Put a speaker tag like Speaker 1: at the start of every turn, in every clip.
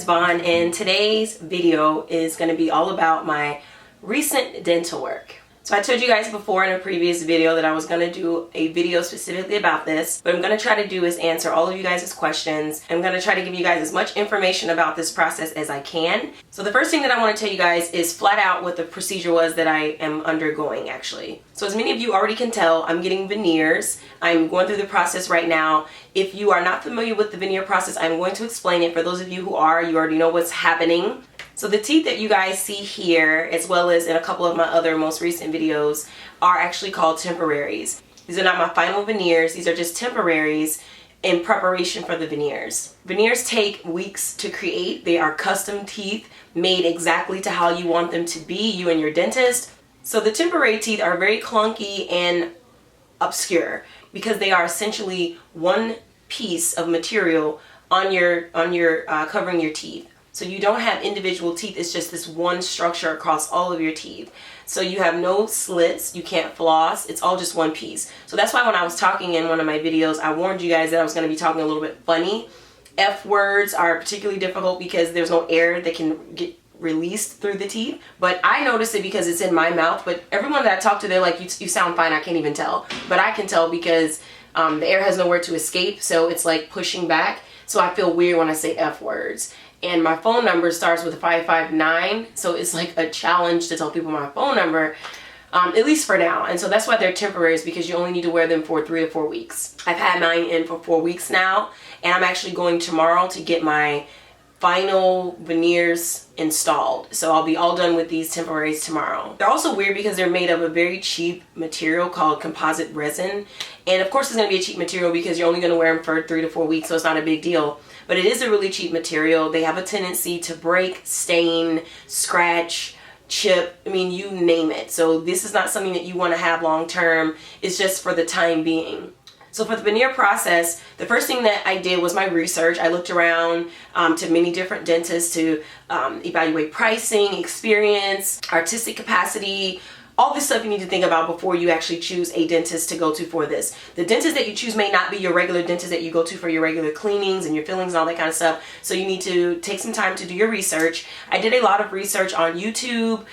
Speaker 1: Vaughn, and today's video is going to be all about my recent dental work. So I told you guys before in a previous video that I was going to do a video specifically about this. What I'm going to try to do is answer all of you guys' questions. I'm going to try to give you guys as much information about this process as I can. So the first thing that I want to tell you guys is flat out what the procedure was that I am undergoing actually. So as many of you already can tell, I'm getting veneers. I'm going through the process right now. If you are not familiar with the veneer process, I'm going to explain it. For those of you who are, you already know what's happening. So the teeth that you guys see here, as well as in a couple of my other most recent videos, are actually called temporaries. These are not my final veneers. These are just temporaries in preparation for the veneers. Veneers take weeks to create. They are custom teeth made exactly to how you want them to be, you and your dentist. So the temporary teeth are very clunky and obscure because they are essentially one piece of material on your covering your teeth. So you don't have individual teeth, it's just this one structure across all of your teeth. So you have no slits, you can't floss, it's all just one piece. So that's why when I was talking in one of my videos, I warned you guys that I was going to be talking a little bit funny. F words are particularly difficult because there's no air that can get released through the teeth. But I notice it because it's in my mouth, but everyone that I talk to, they're like, you sound fine, I can't even tell. But I can tell because the air has nowhere to escape, so it's like pushing back. So I feel weird when I say F words. And my phone number starts with 559, so it's like a challenge to tell people my phone number, at least for now. And so that's why they're temporaries, because you only need to wear them for 3 to 4 weeks. I've had mine in for 4 weeks now, and I'm actually going tomorrow to get my final veneers installed. So I'll be all done with these temporaries tomorrow. They're also weird because they're made of a very cheap material called composite resin. And of course it's going to be a cheap material because you're only going to wear them for 3 to 4 weeks, so it's not a big deal. But it is a really cheap material. They have a tendency to break, stain, scratch, chip, I mean, you name it. So this is not something that you want to have long term. It's just for the time being. So for the veneer process, the first thing that I did was my research. I looked around to many different dentists to evaluate pricing, experience, artistic capacity, all this stuff you need to think about before you actually choose a dentist to go to for this. The dentist that you choose may not be your regular dentist that you go to for your regular cleanings and your fillings and all that kind of stuff. So you need to take some time to do your research. I did a lot of research on YouTube,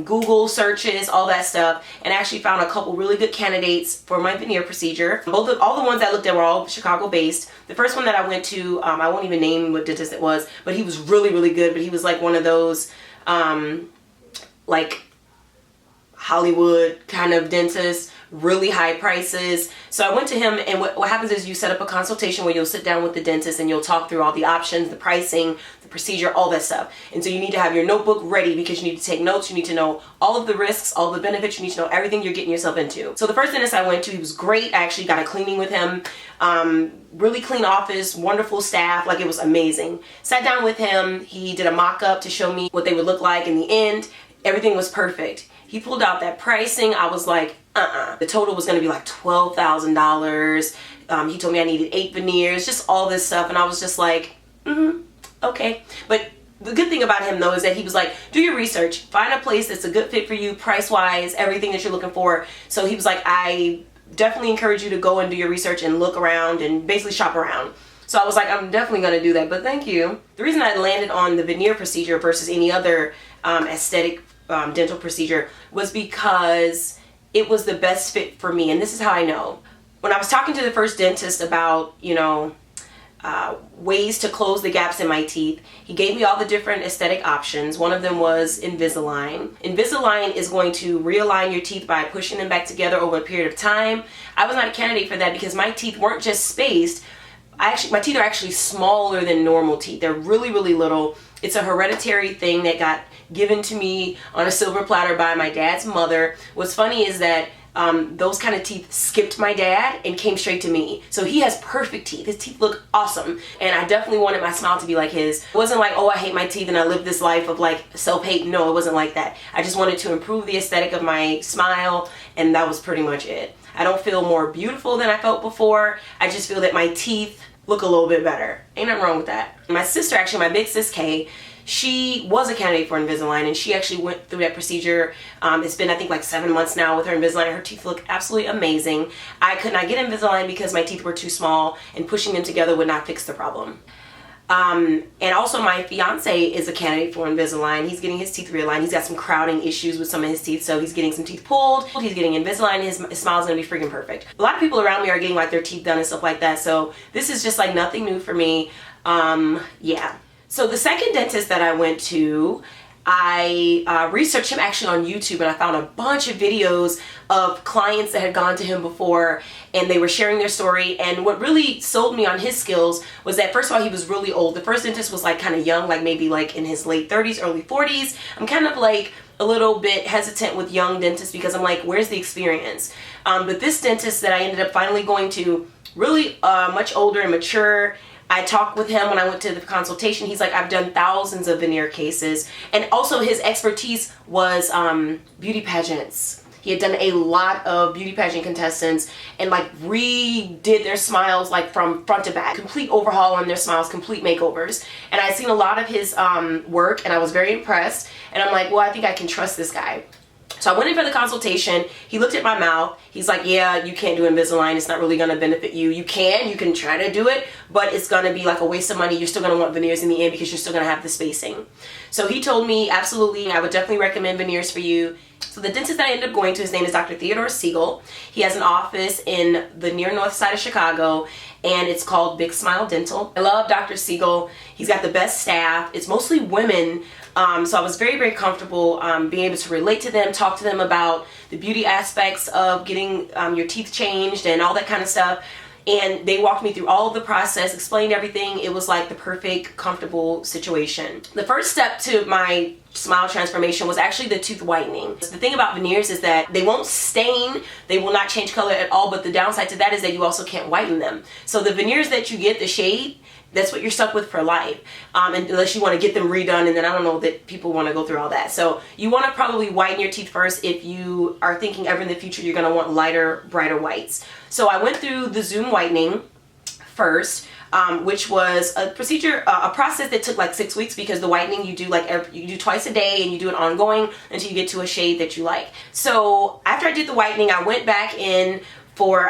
Speaker 1: Google searches, all that stuff, and actually found a couple really good candidates for my veneer procedure. All the ones I looked at were all Chicago based. The first one that I went to, I won't even name what dentist it was, but he was really, really good. But he was like one of those, like Hollywood kind of dentist, really high prices. So I went to him, and what happens is you set up a consultation where you'll sit down with the dentist and you'll talk through all the options, the pricing, the procedure, all that stuff. And so you need to have your notebook ready because you need to take notes. You need to know all of the risks, all the benefits. You need to know everything you're getting yourself into. So the first dentist I went to, he was great. I actually got a cleaning with him. Really clean office, wonderful staff, like it was amazing. Sat down with him. He did a mock-up to show me what they would look like in the end. Everything was perfect. He pulled out that pricing. I was like, The total was going to be like $12,000. He told me I needed 8 veneers, just all this stuff. And I was just like, okay. But the good thing about him though is that he was like, do your research, find a place that's a good fit for you, price-wise, everything that you're looking for. So he was like, I definitely encourage you to go and do your research and look around and basically shop around. So I was like, I'm definitely going to do that, but thank you. The reason I landed on the veneer procedure versus any other aesthetic dental procedure was because it was the best fit for me. And this is how I know. When I was talking to the first dentist about, ways to close the gaps in my teeth, he gave me all the different aesthetic options. One of them was Invisalign. Invisalign is going to realign your teeth by pushing them back together over a period of time. I was not a candidate for that because my teeth weren't just spaced. My teeth are actually smaller than normal teeth. They're really, really little. It's a hereditary thing that got given to me on a silver platter by my dad's mother. What's funny is that those kind of teeth skipped my dad and came straight to me. So he has perfect teeth. His teeth look awesome. And I definitely wanted my smile to be like his. It wasn't like, oh, I hate my teeth and I live this life of like self-hate. No, it wasn't like that. I just wanted to improve the aesthetic of my smile, and that was pretty much it. I don't feel more beautiful than I felt before. I just feel that my teeth look a little bit better. Ain't nothing wrong with that. My sister, actually, my big sis Kay, she was a candidate for Invisalign, and she actually went through that procedure. It's been, I think, like 7 months now with her Invisalign. Her teeth look absolutely amazing. I could not get Invisalign because my teeth were too small, and pushing them together would not fix the problem. And also my fiance is a candidate for Invisalign. He's getting his teeth realigned. He's got some crowding issues with some of his teeth, so he's getting some teeth pulled. He's getting Invisalign. His smile's gonna be freaking perfect. A lot of people around me are getting like their teeth done and stuff like that, so this is just like nothing new for me. Yeah. So the second dentist that I went to, I researched him actually on YouTube, and I found a bunch of videos of clients that had gone to him before, and they were sharing their story. And what really sold me on his skills was that, first of all, he was really old. The first dentist was like kind of young, like maybe like in his late 30s, early 40s. I'm kind of like a little bit hesitant with young dentists because I'm like, where's the experience? But this dentist that I ended up finally going to, really much older and mature. I talked with him when I went to the consultation. He's like, I've done thousands of veneer cases. And also his expertise was beauty pageants. He had done a lot of beauty pageant contestants and like redid their smiles like from front to back. Complete overhaul on their smiles, complete makeovers. And I'd seen a lot of his work, and I was very impressed. And I'm like, well, I think I can trust this guy. So I went in for the consultation. He looked at my mouth. He's like, yeah, you can't do Invisalign. It's not really going to benefit you. You can try to do it, but it's going to be like a waste of money. You're still going to want veneers in the end because you're still going to have the spacing. So he told me, absolutely, I would definitely recommend veneers for you. So the dentist that I ended up going to, his name is Dr. Theodore Siegel. He has an office in the near north side of Chicago, and it's called Big Smile Dental. I love Dr. Siegel. He's got the best staff. It's mostly women. So I was very, very comfortable being able to relate to them, talk to them about the beauty aspects of getting your teeth changed and all that kind of stuff. And they walked me through all of the process, explained everything. It was like the perfect, comfortable situation. The first step to my smile transformation was actually the tooth whitening. The thing about veneers is that they won't stain, they will not change color at all, but the downside to that is that you also can't whiten them. So the veneers that you get, the shade, that's what you're stuck with for life, unless you want to get them redone, and then I don't know that people want to go through all that. So you want to probably whiten your teeth first if you are thinking ever in the future you're going to want lighter, brighter whites. So I went through the Zoom whitening first, which was a procedure, a process that took like 6 weeks, because the whitening you do like you do twice a day, and you do it ongoing until you get to a shade that you like. So after I did the whitening, I went back in for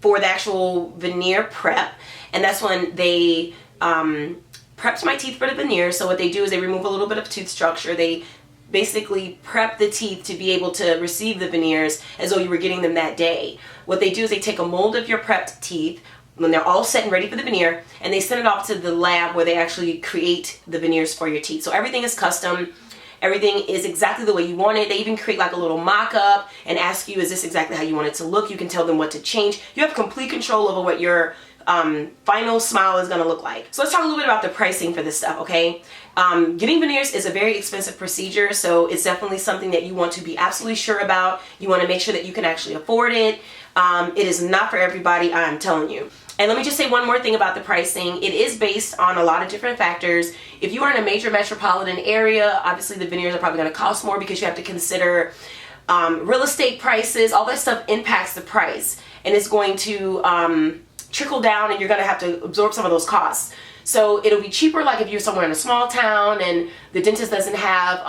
Speaker 1: for the actual veneer prep, and that's when they prepped my teeth for the veneer. So what they do is they remove a little bit of tooth structure. They basically prep the teeth to be able to receive the veneers as though you were getting them that day. What they do is they take a mold of your prepped teeth when they're all set and ready for the veneer, and they send it off to the lab where they actually create the veneers for your teeth. So everything is custom. Everything is exactly the way you want it. They even create like a little mock-up and ask you, is this exactly how you want it to look? You can tell them what to change. You have complete control over what your final smile is going to look like. So let's talk a little bit about the pricing for this stuff, okay? Getting veneers is a very expensive procedure, so it's definitely something that you want to be absolutely sure about. You want to make sure that you can actually afford it. It is not for everybody, I'm telling you. And let me just say one more thing about the pricing. It is based on a lot of different factors. If you are in a major metropolitan area, obviously the veneers are probably going to cost more, because you have to consider real estate prices. All that stuff impacts the price, and it's going to trickle down, and you're going to have to absorb some of those costs. So it'll be cheaper like if you're somewhere in a small town and the dentist doesn't have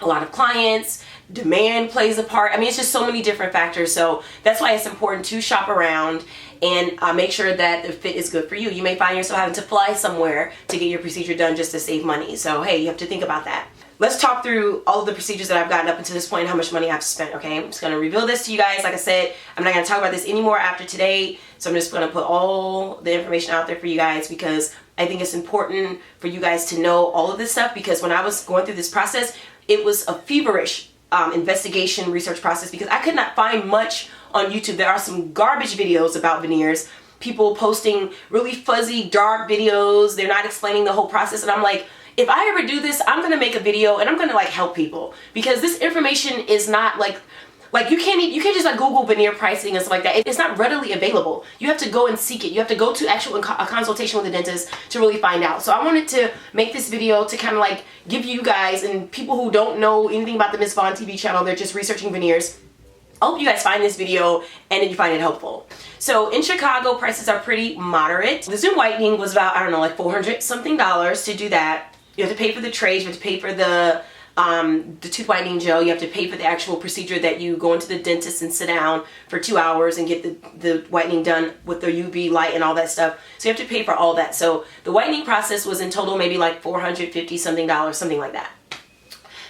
Speaker 1: a lot of clients. Demand plays a part. I mean, it's just so many different factors. So that's why it's important to shop around and make sure that the fit is good for you. You may find yourself having to fly somewhere to get your procedure done just to save money. So hey, you have to think about that. Let's talk through all of the procedures that I've gotten up until this point and how much money I've spent, okay? I'm just going to reveal this to you guys. Like I said, I'm not going to talk about this anymore after today. So I'm just going to put all the information out there for you guys, because I think it's important for you guys to know all of this stuff, because when I was going through this process, it was a feverish investigation research process, because I could not find much on YouTube. There are some garbage videos about veneers, people posting really fuzzy dark videos. They're not explaining the whole process, and I'm like, if I ever do this, I'm gonna make a video and I'm gonna like help people, because this information is not like you can't just like Google veneer pricing and stuff like that. It's not readily available. You have to go and seek it. You have to go to a consultation with a dentist to really find out. So I wanted to make this video to kind of like give you guys and people who don't know anything about the MsVaughnTV channel, they're just researching veneers. I hope you guys find this video and then you find it helpful. So in Chicago, prices are pretty moderate. The Zoom whitening was about, I don't know, like $400 something to do that. You have to pay for the trays, you have to pay for the the tooth whitening gel. You have to pay for the actual procedure that you go into the dentist and sit down for 2 hours and get the whitening done with the UV light and all that stuff. So you have to pay for all that. So the whitening process was in total maybe like $450 something, something like that.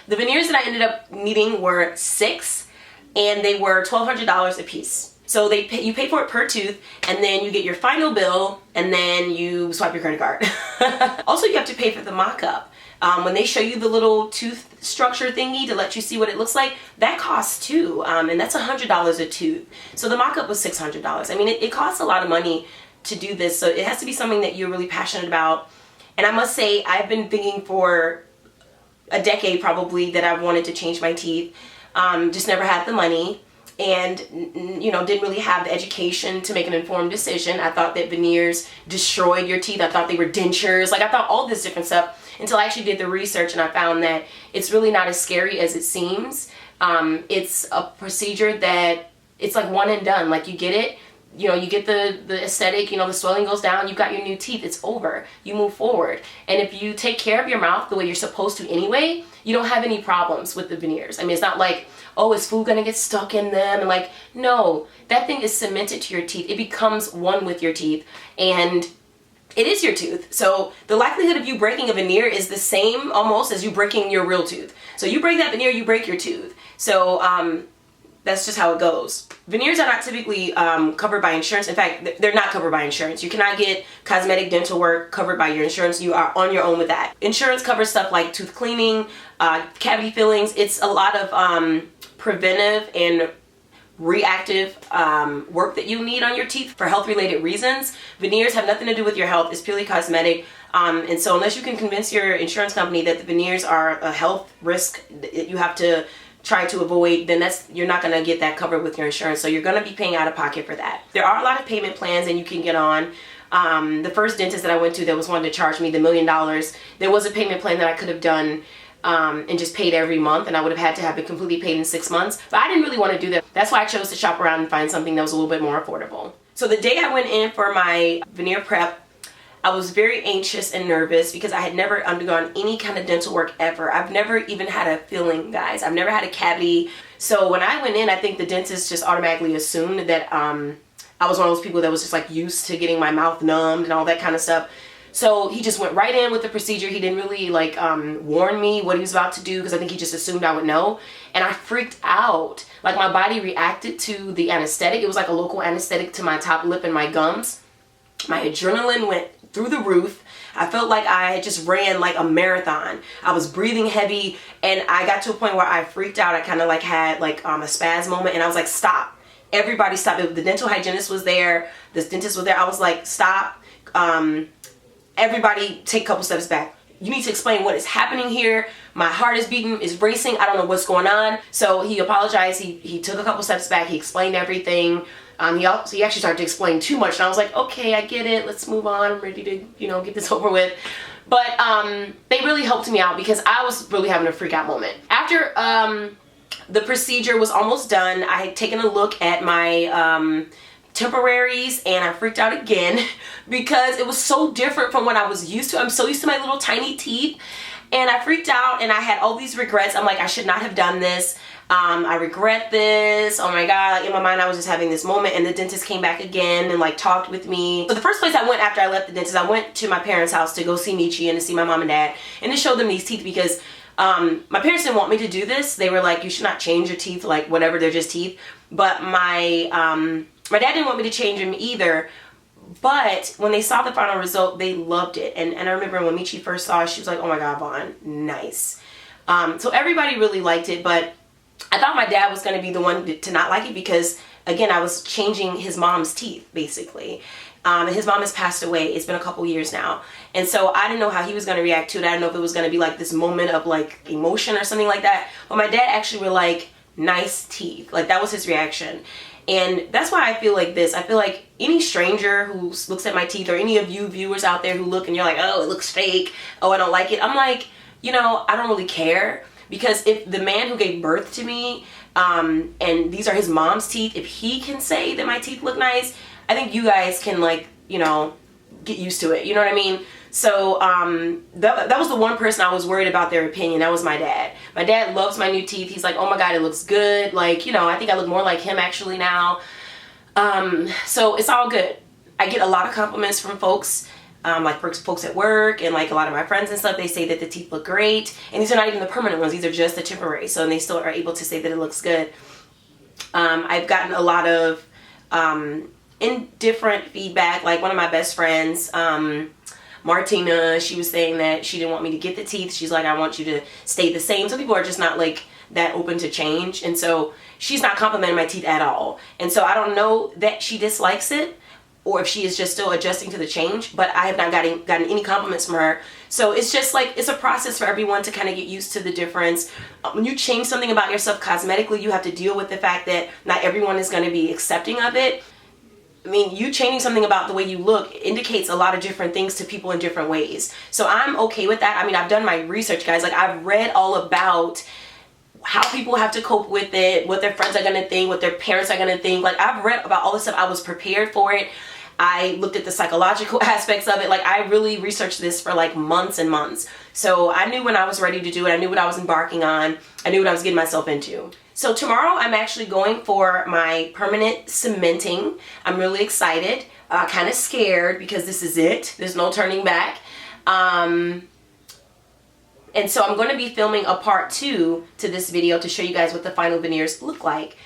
Speaker 1: The veneers that I ended up needing were 6, and they were $1,200 a piece. So you pay for it per tooth, and then you get your final bill, and then you swipe your credit card. Also, you have to pay for the mock-up. When they show you the little tooth structure thingy to let you see what it looks like, that costs too, and that's $100 a tooth. So the mock-up was $600. I mean, it costs a lot of money to do this, so it has to be something that you're really passionate about. And I must say, I've been thinking for a decade probably that I've wanted to change my teeth, just never had the money. And, you know, didn't really have the education to make an informed decision. I thought that veneers destroyed your teeth. I thought they were dentures. Like, I thought all this different stuff until I actually did the research, and I found that it's really not as scary as it seems. It's a procedure that it's like one and done. Like, you get it, you know, you get the aesthetic, you know, the swelling goes down, you've got your new teeth, it's over. You move forward. And if you take care of your mouth the way you're supposed to anyway, you don't have any problems with the veneers. I mean, it's not like, oh, is food gonna get stuck in them? And like, no, that thing is cemented to your teeth. It becomes one with your teeth, and it is your tooth. So the likelihood of you breaking a veneer is the same almost as you breaking your real tooth. So you break that veneer, you break your tooth. So that's just how it goes. Veneers are not typically covered by insurance. In fact, they're not covered by insurance. You cannot get cosmetic dental work covered by your insurance. You are on your own with that. Insurance covers stuff like tooth cleaning, cavity fillings. It's a lot of preventive and reactive work that you need on your teeth for health related reasons. Veneers have nothing to do with your health. It's purely cosmetic. And so unless you can convince your insurance company that the veneers are a health risk you have to try to avoid, then you're not going to get that covered with your insurance. So you're going to be paying out of pocket for that. There are a lot of payment plans and you can get on. The first dentist that I went to that was wanting to charge me the $1 million, there was a payment plan that I could have done and just paid every month, and I would have had to have it completely paid in 6 months. But I didn't really want to do that. That's why I chose to shop around and find something that was a little bit more affordable. So the day I went in for my veneer prep, I was very anxious and nervous because I had never undergone any kind of dental work ever. I've never even had a filling, guys. I've never had a cavity. So when I went in, I think the dentist just automatically assumed that I was one of those people that was just like used to getting my mouth numbed and all that kind of stuff. So he just went right in with the procedure. He didn't really like warn me what he was about to do because I think he just assumed I would know. And I freaked out. Like, my body reacted to the anesthetic. It was like a local anesthetic to my top lip and my gums. My adrenaline went through the roof. I felt like I had just ran like a marathon. I was breathing heavy, and I got to a point where I freaked out. I kind of like had like a spasm moment, and I was like, stop. Everybody stop. The dental hygienist was there. This dentist was there. I was like, stop. Everybody take a couple steps back. You need to explain what is happening here. My heart is beating, is racing. I don't know what's going on. So he apologized. He took a couple steps back. He explained everything. He actually started to explain too much, and I was like, okay, I get it. Let's move on. I'm ready to, you know, get this over with. But they really helped me out because I was really having a freak out moment. After the procedure was almost done, I had taken a look at my temporaries, and I freaked out again because it was so different from what I was used to. I'm so used to my little tiny teeth, and I freaked out, and I had all these regrets. I'm like, I should not have done this. I regret this. Oh my God. In my mind, I was just having this moment, and the dentist came back again and like talked with me. So the first place I went after I left the dentist, I went to my parents' house to go see Michi and to see my mom and dad and to show them these teeth because my parents didn't want me to do this. They were like, you should not change your teeth, like whatever, they're just teeth. But my dad didn't want me to change them either. But when they saw the final result, they loved it. And I remember when Michi first saw it, she was like, oh my God, Vaughn, nice. So everybody really liked it, but I thought my dad was going to be the one to not like it because, again, I was changing his mom's teeth, basically. His mom has passed away. It's been a couple years now. And so I didn't know how he was going to react to it. I didn't know if it was going to be like this moment of like emotion or something like that. But my dad actually were like, nice teeth. Like, that was his reaction. And that's why I feel like this. I feel like any stranger who looks at my teeth, or any of you viewers out there who look and you're like, oh, it looks fake. Oh, I don't like it. I'm like, you know, I don't really care. Because if the man who gave birth to me, and these are his mom's teeth, if he can say that my teeth look nice, I think you guys can, like, you know, get used to it. You know what I mean? So that was the one person I was worried about their opinion. That was my dad. My dad loves my new teeth. He's like, oh my God, it looks good. Like, you know, I think I look more like him actually now. So it's all good. I get a lot of compliments from folks, like folks at work and like a lot of my friends and stuff. They say that the teeth look great. And these are not even the permanent ones. These are just the temporary. So and they still are able to say that it looks good. I've gotten a lot of indifferent feedback. Like one of my best friends, Martina, she was saying that she didn't want me to get the teeth. She's like, I want you to stay the same. Some people are just not like that open to change. And so she's not complimenting my teeth at all. And so I don't know that she dislikes it or if she is just still adjusting to the change, but I have not gotten any compliments from her. So it's just like, it's a process for everyone to kind of get used to the difference. When you change something about yourself cosmetically, you have to deal with the fact that not everyone is going to be accepting of it. I mean, you changing something about the way you look indicates a lot of different things to people in different ways. So I'm okay with that. I mean, I've done my research, guys. Like, I've read all about how people have to cope with it, what their friends are going to think, what their parents are going to think. Like, I've read about all this stuff. I was prepared for it. I looked at the psychological aspects of it. Like, I really researched this for like months and months. So I knew when I was ready to do it. I knew what I was embarking on. I knew what I was getting myself into. So tomorrow I'm actually going for my permanent cementing. I'm really excited, kind of scared because this is it. There's no turning back. And so I'm going to be filming a part 2 to this video to show you guys what the final veneers look like.